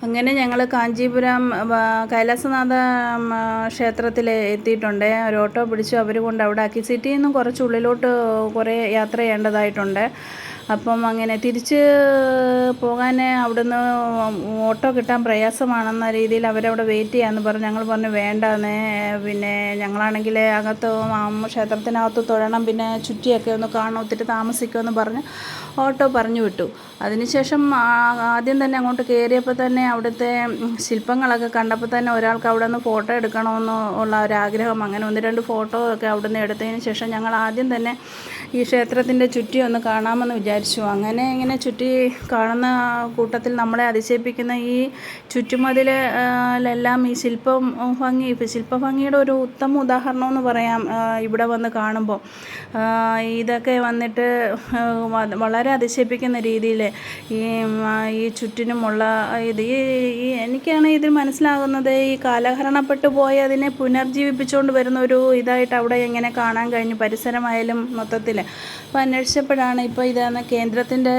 അങ്ങനെ ഞങ്ങൾ കാഞ്ചീപുരം കൈലാസനാഥ ക്ഷേത്രത്തിൽ എത്തിയിട്ടുണ്ട്. ഒരു ഓട്ടോ പിടിച്ചു അവർ കൊണ്ട് അവിടെ ആക്കി. സിറ്റിയിൽ നിന്നും കുറച്ച് ഉള്ളിലോട്ട് കുറേ യാത്ര ചെയ്യേണ്ടതായിട്ടുണ്ട്. അപ്പം അങ്ങനെ തിരിച്ച് പോകാൻ അവിടുന്ന് ഓട്ടോ കിട്ടാൻ പ്രയാസമാണെന്ന രീതിയിൽ അവരവിടെ വെയിറ്റ് ചെയ്യാമെന്ന് പറഞ്ഞു. ഞങ്ങൾ പറഞ്ഞു വേണ്ടെന്നേ, പിന്നെ ഞങ്ങളാണെങ്കിൽ അകത്ത് ക്ഷേത്രത്തിനകത്ത് തൊഴണം, പിന്നെ ചുറ്റിയൊക്കെ ഒന്ന് കാണണം, ഒത്തിരി താമസിക്കുമെന്ന് പറഞ്ഞ് ഓട്ടോ പറഞ്ഞു വിട്ടു. അതിനുശേഷം ആദ്യം തന്നെ അങ്ങോട്ട് കയറിയപ്പോൾ തന്നെ അവിടുത്തെ ശില്പങ്ങളൊക്കെ കണ്ടപ്പോൾ തന്നെ ഒരാൾക്ക് അവിടെ നിന്ന് ഫോട്ടോ എടുക്കണമെന്ന് ഉള്ള ഒരാഗ്രഹം. അങ്ങനെ 1-2 ഫോട്ടോ ഒക്കെ അവിടെ നിന്ന് എടുത്തതിന് ശേഷം ഞങ്ങൾ ആദ്യം തന്നെ ഈ ക്ഷേത്രത്തിൻ്റെ ചുറ്റി ഒന്ന് കാണാമെന്ന് വിചാരിച്ചു. അങ്ങനെ ഇങ്ങനെ ചുറ്റി കാണുന്ന കൂട്ടത്തിൽ നമ്മളെ അതിശയിപ്പിക്കുന്ന ഈ ചുറ്റുമതിലെല്ലാം ഈ ശില്പഭംഗിയുടെ ഒരു ഉത്തമ ഉദാഹരണമെന്ന് പറയാം. ഇവിടെ വന്ന് കാണുമ്പോൾ ഇതൊക്കെ വന്നിട്ട് വളരെ അതിശയിപ്പിക്കുന്ന രീതിയിൽ ഈ ചുറ്റിനുമുള്ള എനിക്കാണ് ഇതിൽ മനസ്സിലാകുന്നത്, ഈ കാലഹരണപ്പെട്ടു പോയി അതിനെ പുനർജീവിപ്പിച്ചുകൊണ്ട് വരുന്ന ഒരു ഇതായിട്ട് അവിടെ എങ്ങനെ കാണാൻ കഴിഞ്ഞു, പരിസരമായാലും മൊത്തത്തിൽ. അപ്പോൾ അന്വേഷിച്ചപ്പോഴാണ് ഇപ്പോൾ ഇതാണ് കേന്ദ്രത്തിൻ്റെ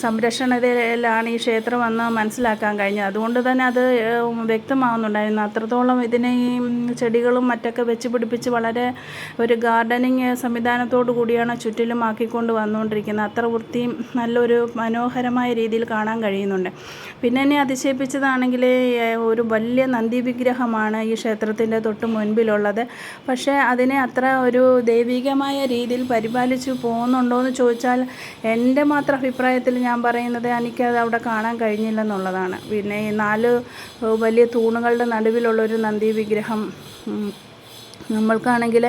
സംരക്ഷണയിലാണ് ഈ ക്ഷേത്രമെന്ന് മനസ്സിലാക്കാൻ കഴിഞ്ഞത്. അതുകൊണ്ട് തന്നെ അത് വ്യക്തമാകുന്നുണ്ടായിരുന്നു. അത്രത്തോളം ഇതിനെ ഈ ചെടികളും മറ്റൊക്കെ വെച്ച് പിടിപ്പിച്ച് വളരെ ഒരു ഗാർഡനിങ് സംവിധാനത്തോടു കൂടിയാണ് ചുറ്റിലും ആക്കിക്കൊണ്ട് വന്നുകൊണ്ടിരിക്കുന്നത്. അത്ര വൃത്തിയും നല്ലൊരു മനോഹരമായ രീതിയിൽ കാണാൻ കഴിയുന്നുണ്ട്. പിന്നെ എന്നെ അതിശയിപ്പിച്ചതാണെങ്കിൽ ഒരു വലിയ നന്ദി വിഗ്രഹമാണ് ഈ ക്ഷേത്രത്തിൻ്റെ തൊട്ട് മുൻപിലുള്ളത്. പക്ഷേ അതിനെ അത്ര ഒരു ദൈവികമായ രീതിയിൽ പരിപാലിച്ചു പോകുന്നുണ്ടോ എന്ന് ചോദിച്ചാൽ എൻ്റെ മാത്രം അഭിപ്രായത്തിൽ ഞാൻ പറയുന്നത് എനിക്കത് അവിടെ കാണാൻ കഴിഞ്ഞില്ലെന്നുള്ളതാണ്. പിന്നെ ഈ 4 വലിയ തൂണുകളുടെ നടുവിലുള്ളൊരു നന്ദി വിഗ്രഹം നമ്മൾക്കാണെങ്കിൽ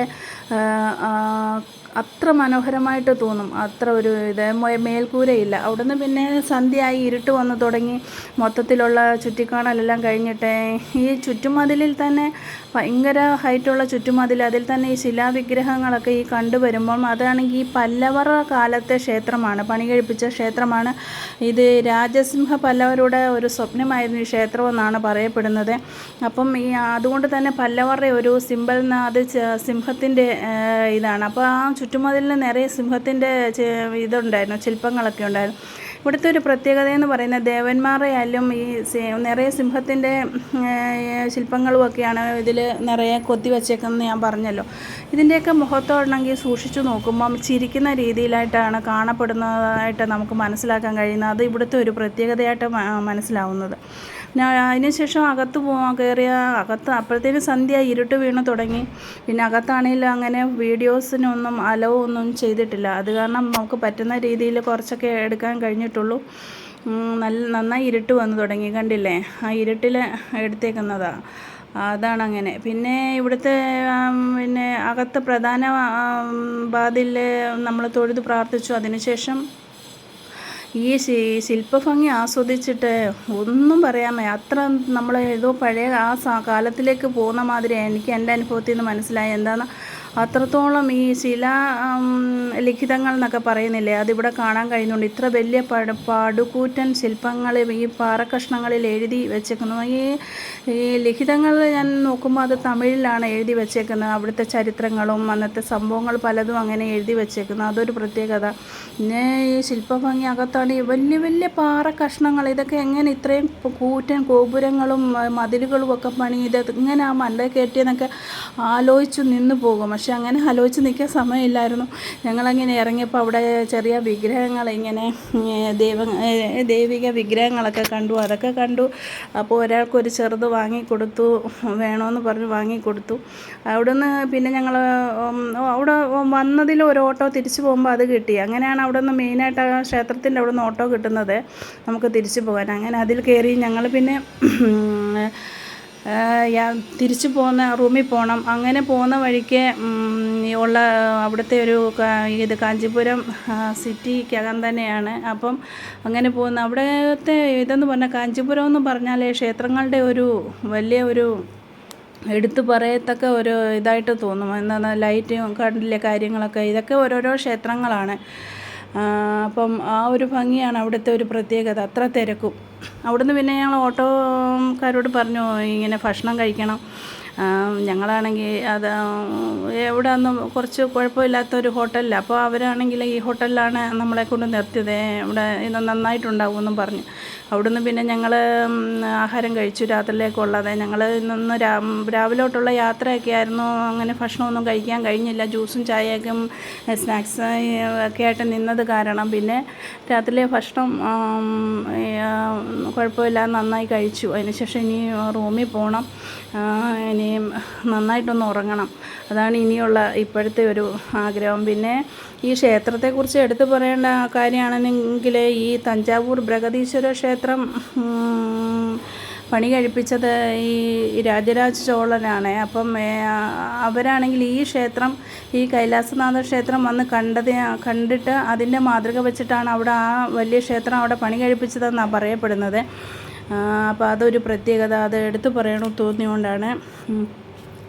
അത്ര മനോഹരമായിട്ട് തോന്നും. അത്ര ഒരു മേൽക്കൂരയില്ല. അവിടുന്ന് പിന്നെ സന്ധ്യയായി ഇരുട്ട് വന്ന് തുടങ്ങി. മൊത്തത്തിലുള്ള ചുറ്റിക്കാണലെല്ലാം കഴിഞ്ഞിട്ട് ഈ ചുറ്റുമതിലിൽ തന്നെ ഭയങ്കര ഹൈറ്റുള്ള ചുറ്റുമതിൽ, അതിൽ തന്നെ ഈ ശിലാവിഗ്രഹങ്ങളൊക്കെ ഈ കണ്ടുവരുമ്പം അതാണെങ്കിൽ ഈ പല്ലവർ കാലത്തെ ക്ഷേത്രമാണ്, പണി കഴിപ്പിച്ച ക്ഷേത്രമാണ്. ഇത് രാജസിംഹ പല്ലവരുടെ ഒരു സ്വപ്നമായിരുന്നു ഈ ക്ഷേത്രമെന്നാണ് പറയപ്പെടുന്നത്. അപ്പം അതുകൊണ്ട് തന്നെ പല്ലവരുടെ ഒരു സിമ്പൽ അത് സിംഹത്തിൻ്റെ ഇതാണ്. അപ്പോൾ ആ ചുറ്റുമതിലിന് നിറയെ സിംഹത്തിൻ്റെ ഇതുണ്ടായിരുന്നു, ശില്പങ്ങളൊക്കെ ഉണ്ടായിരുന്നു. ഇവിടുത്തെ ഒരു പ്രത്യേകതയെന്ന് പറയുന്നത് ദേവന്മാരെയായാലും ഈ നിറയെ സിംഹത്തിൻ്റെ ശില്പങ്ങളുമൊക്കെയാണ് ഇതിൽ നിറയെ കൊത്തി വച്ചേക്കുന്നതെന്ന് ഞാൻ പറഞ്ഞല്ലോ. ഇതിൻ്റെയൊക്കെ മുഖത്തോടാണെങ്കിൽ സൂക്ഷിച്ചു നോക്കുമ്പം ചിരിക്കുന്ന രീതിയിലായിട്ടാണ് കാണപ്പെടുന്നതായിട്ട് നമുക്ക് മനസ്സിലാക്കാൻ കഴിയുന്നത്. അത് ഇവിടുത്തെ ഒരു പ്രത്യേകതയായിട്ട് മനസ്സിലാവുന്നത്. അതിനുശേഷം അകത്ത് അപ്പോഴത്തേനും സന്ധ്യ ഇരുട്ട് വീണ് തുടങ്ങി. പിന്നെ അകത്താണെങ്കിൽ അങ്ങനെ വീഡിയോസിനൊന്നും അലോ ഒന്നും ചെയ്തിട്ടില്ല. അത് കാരണം നമുക്ക് പറ്റുന്ന രീതിയിൽ കുറച്ചൊക്കെ എടുക്കാൻ കഴിഞ്ഞിട്ടുള്ളൂ. നന്നായി ഇരുട്ട് വന്നു തുടങ്ങി, കണ്ടില്ലേ? ആ ഇരുട്ടിൽ എടുത്തേക്കുന്നതാണ്. അതാണങ്ങനെ. പിന്നെ ഇവിടുത്തെ പിന്നെ അകത്ത് പ്രധാന വാതിലിൽ നമ്മൾ തൊഴുത് പ്രാർത്ഥിച്ചു. അതിനുശേഷം ഈ ശില്പഭംഗി ആസ്വദിച്ചിട്ട് ഒന്നും പറയാൻ വയ്യ. അത്ര നമ്മൾ ഏതോ പഴയ ആ കാലത്തിലേക്ക് പോകുന്ന മാതിരി എനിക്ക് എൻ്റെ അനുഭവത്തിൽ നിന്ന് മനസ്സിലായി. എന്താണ് അത്രത്തോളം ഈ ലിഖിതങ്ങൾ എന്നൊക്കെ പറയുന്നില്ലേ, അതിവിടെ കാണാൻ കഴിയുന്നുണ്ട്. ഇത്ര വലിയ പടുകൂറ്റൻ ശില്പങ്ങൾ ഈ പാറക്കഷ്ണങ്ങളിൽ എഴുതി വെച്ചേക്കുന്നു. ഈ ലിഖിതങ്ങൾ ഞാൻ നോക്കുമ്പോൾ അത് തമിഴിലാണ് എഴുതി വെച്ചേക്കുന്നത്. അവിടുത്തെ ചരിത്രങ്ങളും അന്നത്തെ സംഭവങ്ങൾ പലതും അങ്ങനെ എഴുതി വെച്ചേക്കുന്നു. അതൊരു പ്രത്യേകത. പിന്നെ ഈ ശില്പഭംഗി അകത്താണ് ഈ വലിയ വലിയ പാറക്കഷ്ണങ്ങൾ. ഇതൊക്കെ എങ്ങനെ ഇത്രയും കൂറ്റൻ ഗോപുരങ്ങളും മതിലുകളും ഒക്കെ ഇത് ഇങ്ങനെ ആ മണ്ട കയറ്റിയെന്നൊക്കെ ആലോചിച്ച് നിന്ന് പോകും. പക്ഷെ അങ്ങനെ ആലോചിച്ച് നിൽക്കാൻ സമയമില്ലായിരുന്നു. ഞങ്ങളങ്ങനെ ഇറങ്ങിയപ്പോൾ അവിടെ ചെറിയ വിഗ്രഹങ്ങൾ, ഇങ്ങനെ ദൈവിക വിഗ്രഹങ്ങളൊക്കെ കണ്ടു. അതൊക്കെ കണ്ടു. അപ്പോൾ ഒരാൾക്കൊരു ചെറുത് വാങ്ങിക്കൊടുത്തു, വേണമെന്ന് പറഞ്ഞ് വാങ്ങിക്കൊടുത്തു. അവിടുന്ന് പിന്നെ ഞങ്ങൾ അവിടെ വന്നതിൽ ഒരു ഓട്ടോ തിരിച്ചു പോകുമ്പോൾ അത് കിട്ടി. അങ്ങനെയാണ് അവിടെ നിന്ന് മെയിനായിട്ട് ആ ക്ഷേത്രത്തിൻ്റെ അവിടെ നിന്ന് ഓട്ടോ കിട്ടുന്നത് നമുക്ക് തിരിച്ചു പോകാൻ. അങ്ങനെ അതിൽ കയറി ഞങ്ങൾ പിന്നെ തിരിച്ചു പോകുന്ന റൂമിൽ പോകണം. അങ്ങനെ പോകുന്ന വഴിക്ക് ഉള്ള അവിടുത്തെ ഒരു കാഞ്ചീപുരം സിറ്റിക്കകം തന്നെയാണ്. അപ്പം അങ്ങനെ പോകുന്ന അവിടുത്തെ ഇതെന്ന് പറഞ്ഞാൽ കാഞ്ചീപുരം എന്ന് പറഞ്ഞാൽ ക്ഷേത്രങ്ങളുടെ ഒരു വലിയ ഒരു എടുത്തു പറയത്തക്ക ഒരു ഇതായിട്ട് തോന്നും. എന്താണ് ലൈറ്റും കണ്ടില്ലേ കാര്യങ്ങളൊക്കെ, ഇതൊക്കെ ഓരോരോ ക്ഷേത്രങ്ങളാണ്. അപ്പം ആ ഒരു ഭംഗിയാണ് അവിടുത്തെ ഒരു പ്രത്യേകത. അത്ര തിരക്കും അവിടുന്ന് പിന്നെ ഞങ്ങൾ ഓട്ടോക്കാരോട് പറഞ്ഞു ഇങ്ങനെ ഭക്ഷണം കഴിക്കണം. ഞങ്ങളാണെങ്കിൽ അത് എവിടെ ഒന്നും കുറച്ച് കുഴപ്പമില്ലാത്തൊരു ഹോട്ടലിലാണ്. അപ്പോൾ അവരാണെങ്കിൽ ഈ ഹോട്ടലിലാണ് നമ്മളെ കൊണ്ട് നിർത്തിയത്. ഇവിടെ ഇത് നന്നായിട്ടുണ്ടാകുമെന്നും പറഞ്ഞു. അവിടുന്ന് പിന്നെ ഞങ്ങൾ ആഹാരം കഴിച്ചു രാത്രിയിലേക്കുള്ളത്. ഞങ്ങൾ ഇന്ന് രാവിലോട്ടുള്ള യാത്രയൊക്കെ ആയിരുന്നു. അങ്ങനെ ഭക്ഷണമൊന്നും കഴിക്കാൻ കഴിഞ്ഞില്ല. ജ്യൂസും ചായയൊക്കെ സ്നാക്സ് ഒക്കെ ആയിട്ട് നിന്നത് കാരണം പിന്നെ രാത്രിയിലെ ഭക്ഷണം കുഴപ്പമില്ല, നന്നായി കഴിച്ചു. അതിനുശേഷം ഇനി റൂമിൽ പോകണം, ഇനി നന്നായിട്ടൊന്ന് ഉറങ്ങണം. അതാണ് ഇനിയുള്ള ഇപ്പോഴത്തെ ഒരു ആഗ്രഹം. പിന്നെ ഈ ക്ഷേത്രത്തെക്കുറിച്ച് എടുത്തു പറയേണ്ട കാര്യമാണെങ്കിൽ ഈ തഞ്ചാവൂർ ബൃഹദീശ്വര ക്ഷേത്രം പണി കഴിപ്പിച്ചത് ഈ രാജരാജ ചോളനാണ്. അപ്പം അവരാണെങ്കിൽ ഈ ക്ഷേത്രം, ഈ കൈലാസനാഥ ക്ഷേത്രം വന്ന് കണ്ടിട്ട് അതിൻ്റെ മാതൃക വെച്ചിട്ടാണ് അവിടെ ആ വലിയ ക്ഷേത്രം അവിടെ പണി കഴിപ്പിച്ചതെന്നാണ് പറയപ്പെടുന്നത്. അപ്പോൾ അതൊരു പ്രത്യേകത, അത് എടുത്തു പറയണമെന്ന് തോന്നിയുകൊണ്ടാണ്.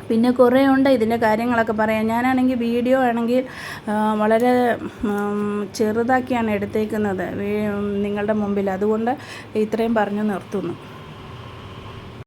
പിന്നെ കുറേ ഉണ്ട് ഇതിൻ്റെ കാര്യങ്ങളൊക്കെ പറയാൻ. ഞാനാണെങ്കിൽ വീഡിയോ ആണെങ്കിൽ വളരെ ചെറുതാക്കിയാണ് എടുത്തേക്കുന്നത് നിങ്ങളുടെ മുമ്പിൽ. അതുകൊണ്ട് ഇത്രയും പറഞ്ഞു നിർത്തുന്നു.